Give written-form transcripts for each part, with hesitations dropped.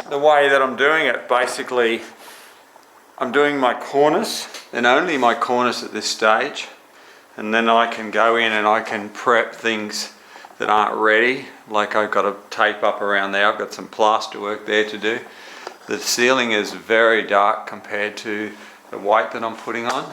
The way that I'm doing it, basically I'm doing my cornice and only my cornice at this stage, and then I can go in and I can prep things that aren't ready, like I've got to tape up around there, I've got some plaster work there to do. The ceiling is very dark compared to the white that I'm putting on.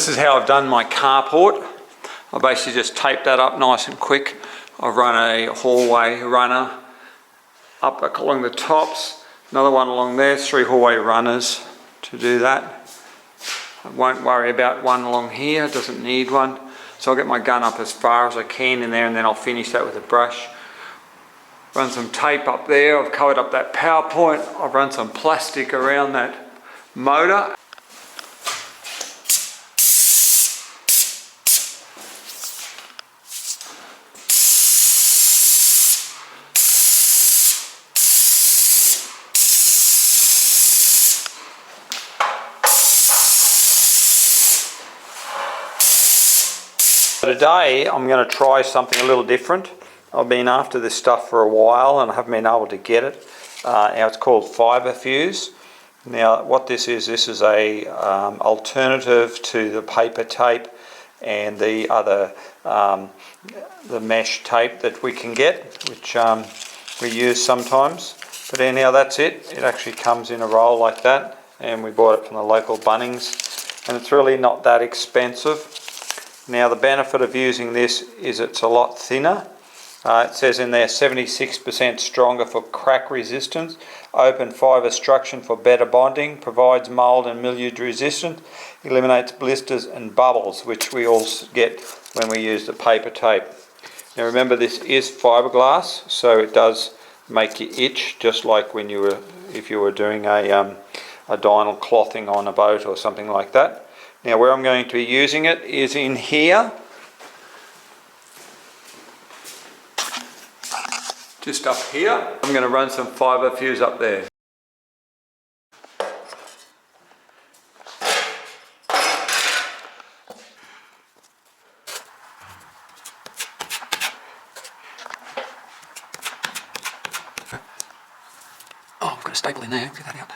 this is how I've done my carport. I basically just taped that up nice and quick. I've run a hallway runner up along the tops, another one along there, 3 hallway runners to do that. I won't worry about one along here, it doesn't need one. So I'll get my gun up as far as I can in there, and then I'll finish that with a brush. Run some tape up there, I've covered up that power point, I've run some plastic around that motor. Today I'm going to try something a little different. I've been after this stuff for a while and I haven't been able to get it. Now it's called Fibafuse. Now what this is a alternative to the paper tape and the other the mesh tape that we can get, which we use sometimes. But anyhow, that's it. It actually comes in a roll like that, and we bought it from the local Bunnings, and it's really not that expensive. Now the benefit of using this is it's a lot thinner. It says in there 76% stronger for crack resistance, open fibre structure for better bonding, provides mould and mildew resistance, eliminates blisters and bubbles, which we all get when we use the paper tape. Now remember, this is fiberglass, so it does make you itch, just like when you were, if you were doing a vinyl clothing on a boat or something like that. Now where I'm going to be using it is in here. Just up here. I'm going to run some Fibafuse up there. Oh, I've got a staple in there, get that out.